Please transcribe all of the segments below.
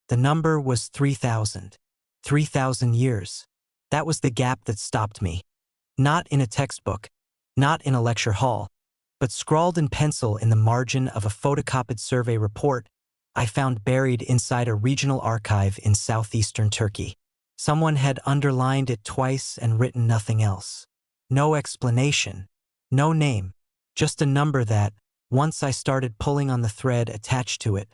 The number was 3,000. 3,000 years. That was the gap that stopped me. Not in a textbook, not in a lecture hall, but scrawled in pencil in the margin of a photocopied survey report I found buried inside a regional archive in southeastern Turkey. Someone had underlined it twice and written nothing else. No explanation, no name, just a number that, once I started pulling on the thread attached to it,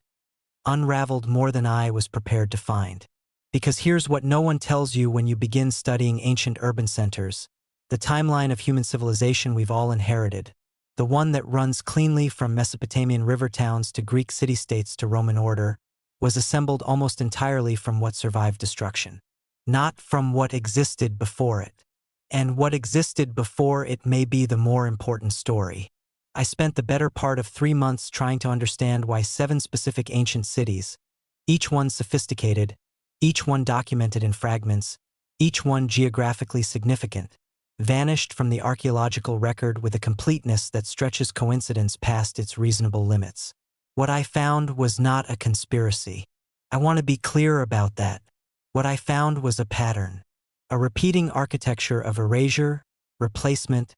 unraveled more than I was prepared to find. Because here's what no one tells you when you begin studying ancient urban centers: the timeline of human civilization we've all inherited, the one that runs cleanly from Mesopotamian river towns to Greek city-states to Roman order, was assembled almost entirely from what survived destruction, not from what existed before it. And what existed before it may be the more important story. I spent the better part of 3 months trying to understand why 7 specific ancient cities, each one sophisticated, each one documented in fragments, each one geographically significant, vanished from the archaeological record with a completeness that stretches coincidence past its reasonable limits. What I found was not a conspiracy. I want to be clear about that. What I found was a pattern, a repeating architecture of erasure, replacement,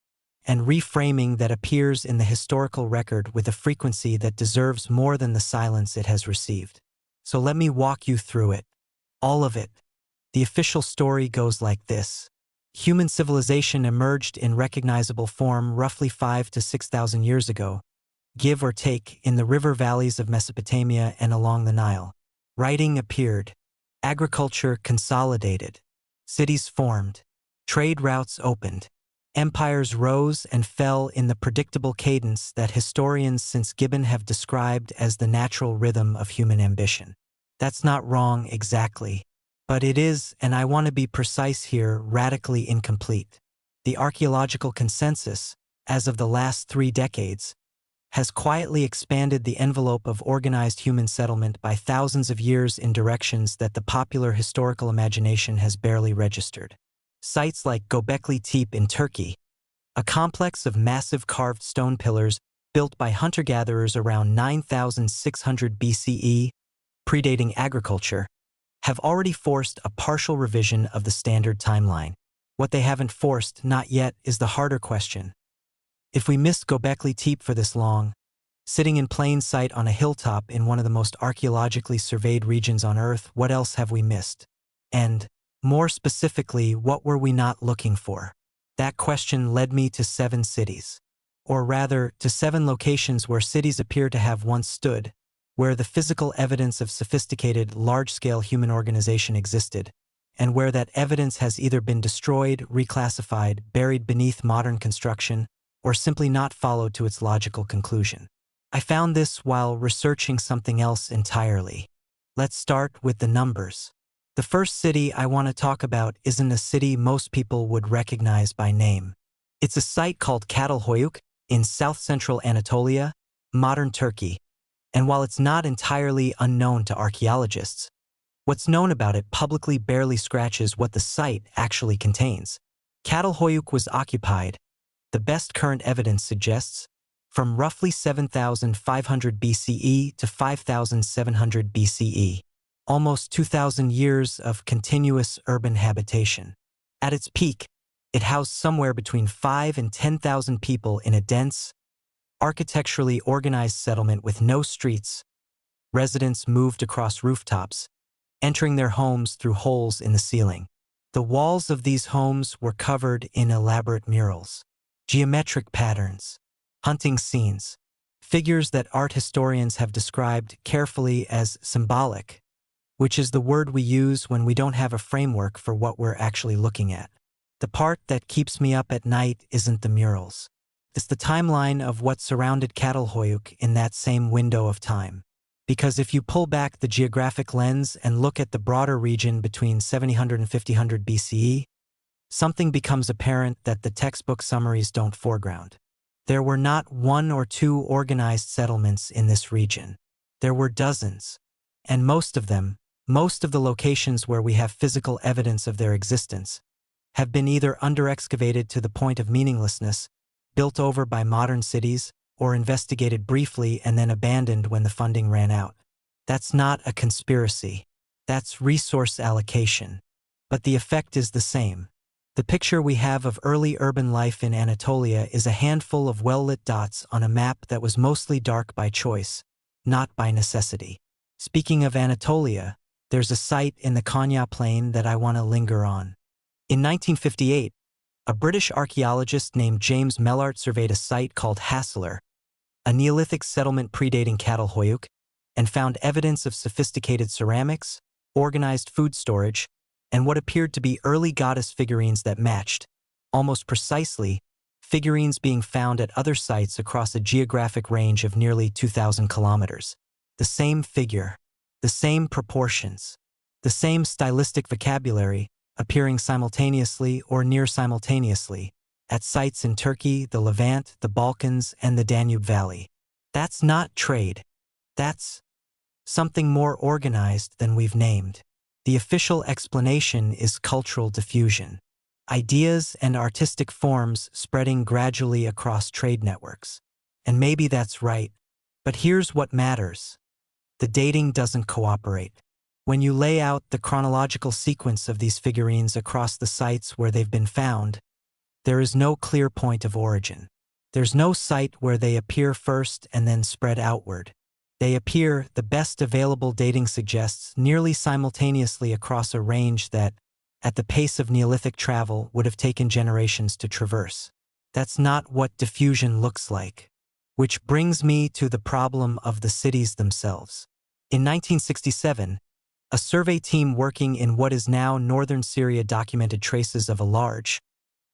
and reframing that appears in the historical record with a frequency that deserves more than the silence it has received. So let me walk you through it. All of it. The official story goes like this. Human civilization emerged in recognizable form roughly 5,000 to 6,000 years ago, give or take, in the river valleys of Mesopotamia and along the Nile. Writing appeared. Agriculture consolidated. Cities formed. Trade routes opened. Empires rose and fell in the predictable cadence that historians since Gibbon have described as the natural rhythm of human ambition. That's not wrong exactly, but it is, and I want to be precise here, radically incomplete. The archaeological consensus, as of the last 3 decades, has quietly expanded the envelope of organized human settlement by thousands of years in directions that the popular historical imagination has barely registered. Sites like Göbekli Tepe in Turkey, a complex of massive carved stone pillars built by hunter-gatherers around 9,600 BCE, predating agriculture, have already forced a partial revision of the standard timeline. What they haven't forced, not yet, is the harder question. If we missed Göbekli Tepe for this long, sitting in plain sight on a hilltop in one of the most archaeologically surveyed regions on Earth, what else have we missed? And, more specifically, what were we not looking for? That question led me to 7 cities. Or rather, to 7 locations where cities appear to have once stood, where the physical evidence of sophisticated, large-scale human organization existed, and where that evidence has either been destroyed, reclassified, buried beneath modern construction, or simply not followed to its logical conclusion. I found this while researching something else entirely. Let's start with the numbers. The first city I want to talk about isn't a city most people would recognize by name. It's a site called Çatalhöyük in south-central Anatolia, modern Turkey. And while it's not entirely unknown to archaeologists, what's known about it publicly barely scratches what the site actually contains. Çatalhöyük was occupied, the best current evidence suggests, from roughly 7,500 BCE to 5,700 BCE. Almost 2,000 years of continuous urban habitation. At its peak, it housed somewhere between 5,000 and 10,000 people in a dense, architecturally organized settlement with no streets. Residents moved across rooftops, entering their homes through holes in the ceiling. The walls of these homes were covered in elaborate murals, geometric patterns, hunting scenes, figures that art historians have described carefully as symbolic, which is the word we use when we don't have a framework for what we're actually looking at. The part that keeps me up at night isn't the murals. It's the timeline of what surrounded Çatalhöyük in that same window of time. Because if you pull back the geographic lens and look at the broader region between 700 and 500 BCE, something becomes apparent that the textbook summaries don't foreground. There were not 1 or 2 organized settlements in this region. There were dozens. And most of the locations where we have physical evidence of their existence, have been either under-excavated to the point of meaninglessness, built over by modern cities, or investigated briefly and then abandoned when the funding ran out. That's not a conspiracy. That's resource allocation. But the effect is the same. The picture we have of early urban life in Anatolia is a handful of well-lit dots on a map that was mostly dark by choice, not by necessity. Speaking of Anatolia, there's a site in the Konya Plain that I want to linger on. In 1958, a British archaeologist named James Mellart surveyed a site called Hassler, a Neolithic settlement predating Catalhoyuk, and found evidence of sophisticated ceramics, organized food storage, and what appeared to be early goddess figurines that matched, almost precisely, figurines being found at other sites across a geographic range of nearly 2,000 kilometers. The same figure, the same proportions, the same stylistic vocabulary, appearing simultaneously or near simultaneously at sites in Turkey, the Levant, the Balkans, and the Danube Valley. That's not trade. That's something more organized than we've named. The official explanation is cultural diffusion. Ideas and artistic forms spreading gradually across trade networks. And maybe that's right, but here's what matters. The dating doesn't cooperate. When you lay out the chronological sequence of these figurines across the sites where they've been found, there is no clear point of origin. There's no site where they appear first and then spread outward. They appear, the best available dating suggests, nearly simultaneously across a range that, at the pace of Neolithic travel, would have taken generations to traverse. That's not what diffusion looks like. Which brings me to the problem of the cities themselves. In 1967, a survey team working in what is now northern Syria documented traces of a large,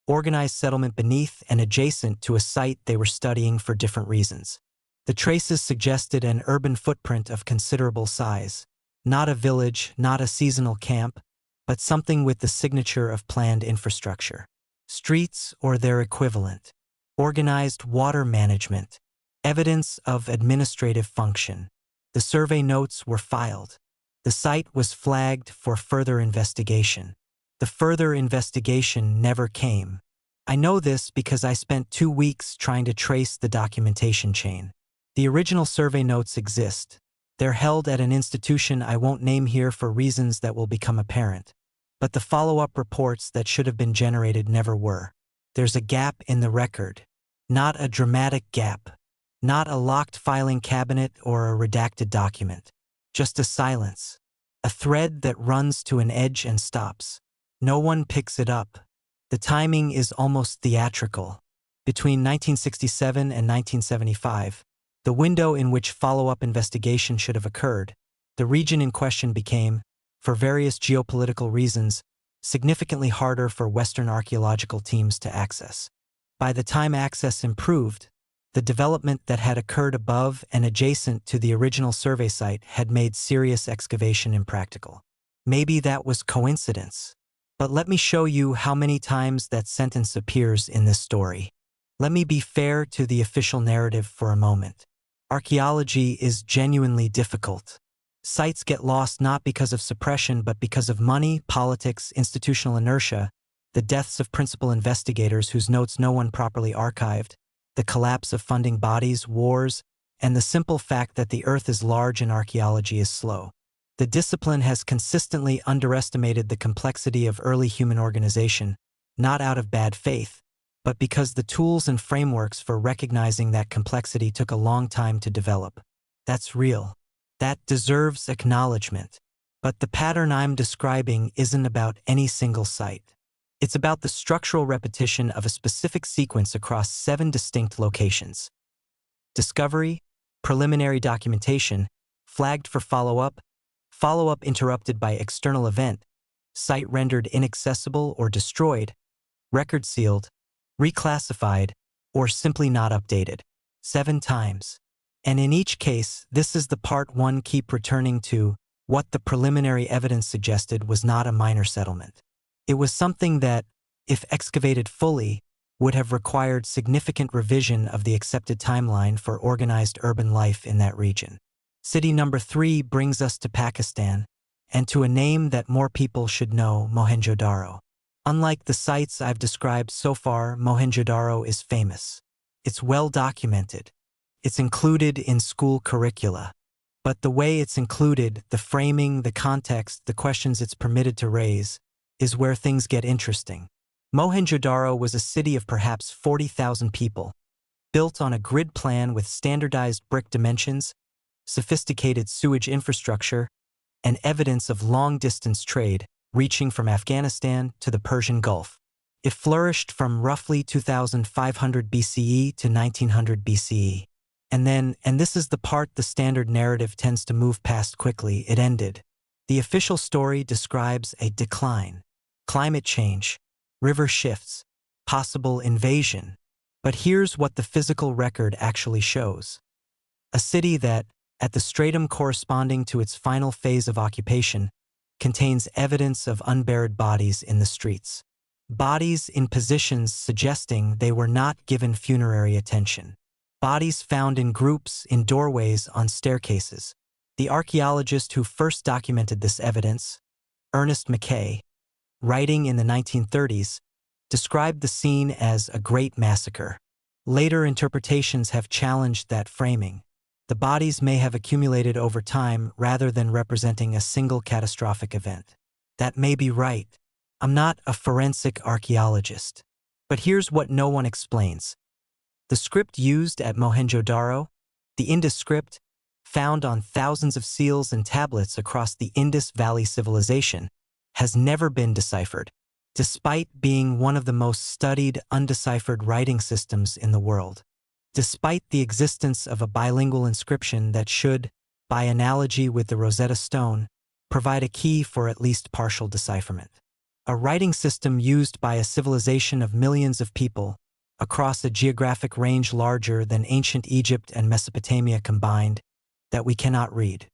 organized settlement beneath and adjacent to a site they were studying for different reasons. The traces suggested an urban footprint of considerable size, not a village, not a seasonal camp, but something with the signature of planned infrastructure. Streets or their equivalent, organized water management, evidence of administrative function. The survey notes were filed. The site was flagged for further investigation. The further investigation never came. I know this because I spent 2 weeks trying to trace the documentation chain. The original survey notes exist. They're held at an institution I won't name here for reasons that will become apparent. But the follow-up reports that should have been generated never were. There's a gap in the record. Not a dramatic gap. Not a locked filing cabinet or a redacted document. Just a silence. A thread that runs to an edge and stops. No one picks it up. The timing is almost theatrical. Between 1967 and 1975, the window in which follow-up investigation should have occurred, the region in question became, for various geopolitical reasons, significantly harder for Western archaeological teams to access. By the time access improved, the development that had occurred above and adjacent to the original survey site had made serious excavation impractical. Maybe that was coincidence. But let me show you how many times that sentence appears in this story. Let me be fair to the official narrative for a moment. Archaeology is genuinely difficult. Sites get lost not because of suppression but because of money, politics, institutional inertia, the deaths of principal investigators whose notes no one properly archived, the collapse of funding bodies, wars, and the simple fact that the earth is large and archaeology is slow. The discipline has consistently underestimated the complexity of early human organization, not out of bad faith, but because the tools and frameworks for recognizing that complexity took a long time to develop. That's real. That deserves acknowledgement. But the pattern I'm describing isn't about any single site. It's about the structural repetition of a specific sequence across 7 distinct locations. Discovery, preliminary documentation, flagged for follow-up interrupted by external event, site rendered inaccessible or destroyed, record sealed, reclassified, or simply not updated. 7 times. And in each case, this is the part one keep returning to. What the preliminary evidence suggested was not a minor settlement. It was something that, if excavated fully, would have required significant revision of the accepted timeline for organized urban life in that region. City number 3 brings us to Pakistan, and to a name that more people should know, Mohenjo-Daro. Unlike the sites I've described so far, Mohenjo-Daro is famous. It's well documented. It's included in school curricula. But the way it's included, the framing, the context, the questions it's permitted to raise, is where things get interesting. Mohenjo-Daro was a city of perhaps 40,000 people, built on a grid plan with standardized brick dimensions, sophisticated sewage infrastructure, and evidence of long-distance trade reaching from Afghanistan to the Persian Gulf. It flourished from roughly 2500 BCE to 1900 BCE. And then, and this is the part the standard narrative tends to move past quickly, it ended. The official story describes a decline, climate change, river shifts, possible invasion. But here's what the physical record actually shows. A city that, at the stratum corresponding to its final phase of occupation, contains evidence of unburied bodies in the streets. Bodies in positions suggesting they were not given funerary attention. Bodies found in groups, in doorways, on staircases. The archaeologist who first documented this evidence, Ernest Mackay, writing in the 1930s, described the scene as a great massacre. Later interpretations have challenged that framing. The bodies may have accumulated over time rather than representing a single catastrophic event. That may be right. I'm not a forensic archaeologist. But here's what no one explains. The script used at Mohenjo-Daro, the Indus script, found on thousands of seals and tablets across the Indus Valley civilization, has never been deciphered, despite being one of the most studied undeciphered writing systems in the world. Despite the existence of a bilingual inscription that should, by analogy with the Rosetta Stone, provide a key for at least partial decipherment. A writing system used by a civilization of millions of people, across a geographic range larger than ancient Egypt and Mesopotamia combined, that we cannot read.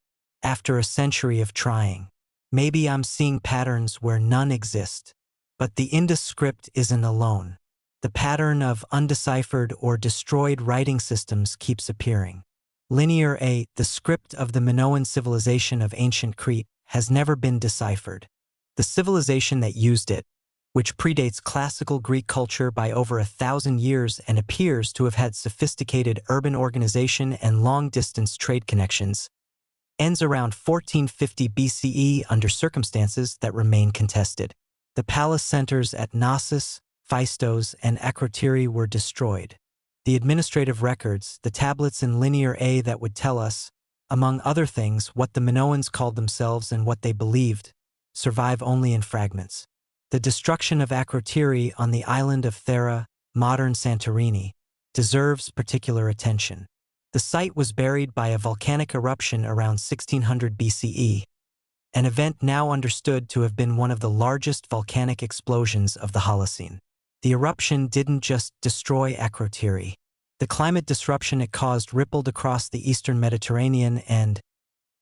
After a century of trying, maybe I'm seeing patterns where none exist. But the Indus script isn't alone. The pattern of undeciphered or destroyed writing systems keeps appearing. Linear A, the script of the Minoan civilization of ancient Crete, has never been deciphered. The civilization that used it, which predates classical Greek culture by over 1,000 years and appears to have had sophisticated urban organization and long-distance trade connections, ends around 1450 BCE under circumstances that remain contested. The palace centers at Knossos, Phaistos, and Akrotiri were destroyed. The administrative records, the tablets in Linear A that would tell us, among other things, what the Minoans called themselves and what they believed, survive only in fragments. The destruction of Akrotiri on the island of Thera, modern Santorini, deserves particular attention. The site was buried by a volcanic eruption around 1600 BCE, an event now understood to have been one of the largest volcanic explosions of the Holocene. The eruption didn't just destroy Akrotiri. The climate disruption it caused rippled across the eastern Mediterranean and,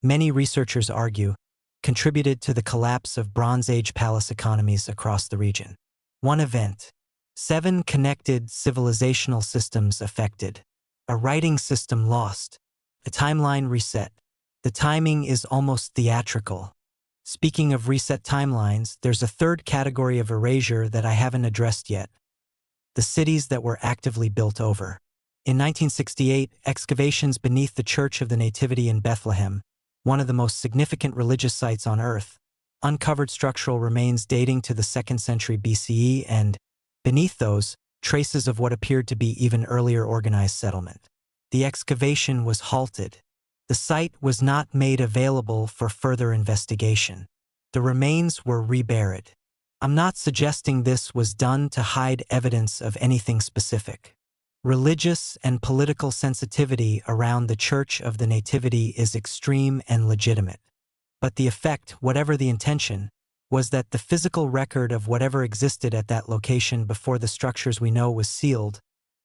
many researchers argue, contributed to the collapse of Bronze Age palace economies across the region. One event. 7 connected civilizational systems affected. A writing system lost. A timeline reset. The timing is almost theatrical. Speaking of reset timelines, there's a third category of erasure that I haven't addressed yet. The cities that were actively built over. In 1968, excavations beneath the Church of the Nativity in Bethlehem, one of the most significant religious sites on Earth, uncovered structural remains dating to the 2nd century BCE and, beneath those, traces of what appeared to be even earlier organized settlement. The excavation was halted. The site was not made available for further investigation. The remains were reburied. I'm not suggesting this was done to hide evidence of anything specific. Religious and political sensitivity around the Church of the Nativity is extreme and legitimate. But the effect, whatever the intention, was that the physical record of whatever existed at that location before the structures we know was sealed,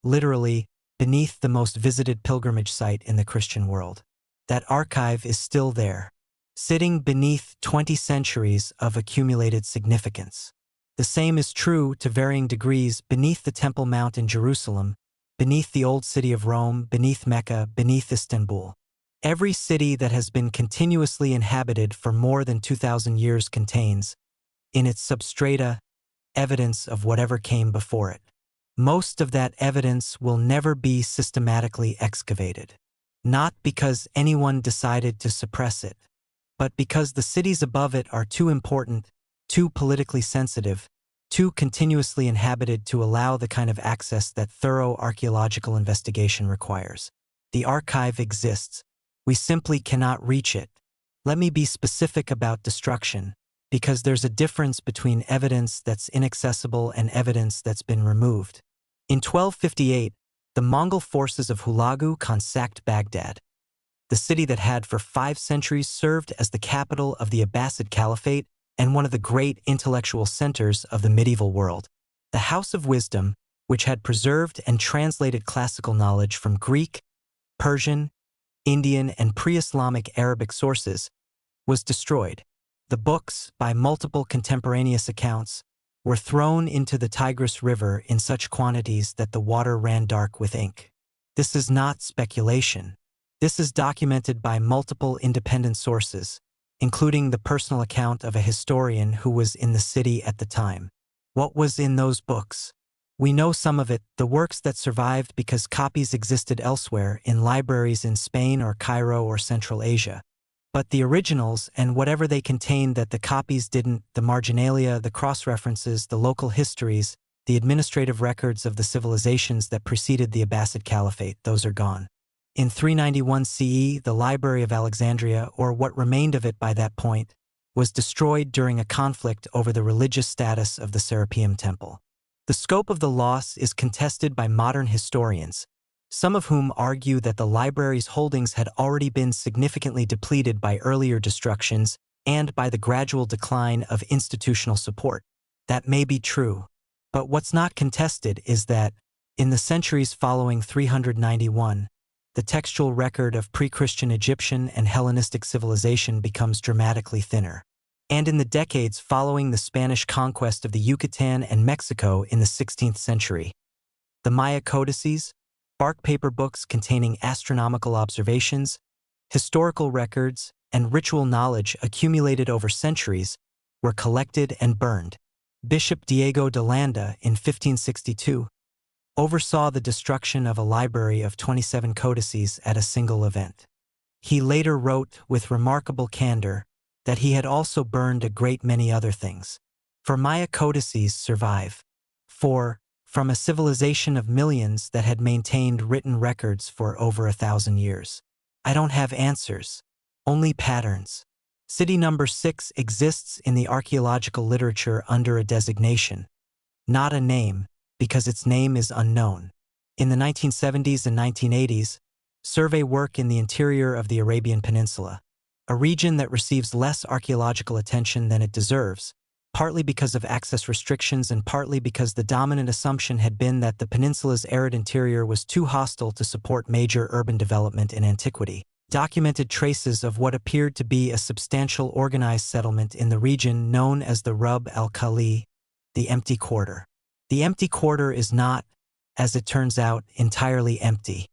literally, beneath the most visited pilgrimage site in the Christian world. That archive is still there, sitting beneath 20 centuries of accumulated significance. The same is true, to varying degrees, beneath the Temple Mount in Jerusalem, beneath the Old City of Rome, beneath Mecca, beneath Istanbul. Every city that has been continuously inhabited for more than 2,000 years contains, in its substrata, evidence of whatever came before it. Most of that evidence will never be systematically excavated. not because anyone decided to suppress it, but because the cities above it are too important, too politically sensitive, too continuously inhabited to allow the kind of access that thorough archaeological investigation requires. The archive exists. We simply cannot reach it. Let me be specific about destruction, because there's a difference between evidence that's inaccessible and evidence that's been removed. In 1258, the Mongol forces of Hulagu Khan sacked Baghdad, the city that had for 5 centuries served as the capital of the Abbasid Caliphate and one of the great intellectual centers of the medieval world. The House of Wisdom, which had preserved and translated classical knowledge from Greek, Persian, Indian, and pre-Islamic Arabic sources, was destroyed. The books, by multiple contemporaneous accounts, were thrown into the Tigris River in such quantities that the water ran dark with ink. This is not speculation. This is documented by multiple independent sources, including the personal account of a historian who was in the city at the time. What was in those books? We know some of it, the works that survived because copies existed elsewhere in libraries in Spain or Cairo or Central Asia. But the originals and whatever they contained that the copies didn't, the marginalia, the cross-references, the local histories, the administrative records of the civilizations that preceded the Abbasid Caliphate, those are gone. In 391 CE, the Library of Alexandria, or what remained of it by that point, was destroyed during a conflict over the religious status of the Serapeum Temple. The scope of the loss is contested by modern historians, some of whom argue that the library's holdings had already been significantly depleted by earlier destructions and by the gradual decline of institutional support. That may be true, but what's not contested is that, in the centuries following 391, the textual record of pre-Christian Egyptian and Hellenistic civilization becomes dramatically thinner. And in the decades following the Spanish conquest of the Yucatan and Mexico in the 16th century, the Maya codices, bark paper books containing astronomical observations, historical records, and ritual knowledge accumulated over centuries, were collected and burned. Bishop Diego de Landa, in 1562, oversaw the destruction of a library of 27 codices at a single event. He later wrote, with remarkable candor, that he had also burned a great many other things. For Maya codices survive. From a civilization of millions that had maintained written records for over 1,000 years. I don't have answers, only patterns. City number 6 exists in the archaeological literature under a designation, not a name, because its name is unknown. In the 1970s and 1980s, survey work in the interior of the Arabian Peninsula, a region that receives less archaeological attention than it deserves, partly because of access restrictions and partly because the dominant assumption had been that the peninsula's arid interior was too hostile to support major urban development in antiquity, documented traces of what appeared to be a substantial organized settlement in the region known as the Rub al-Khali, the empty quarter. The empty quarter is not, as it turns out, entirely empty.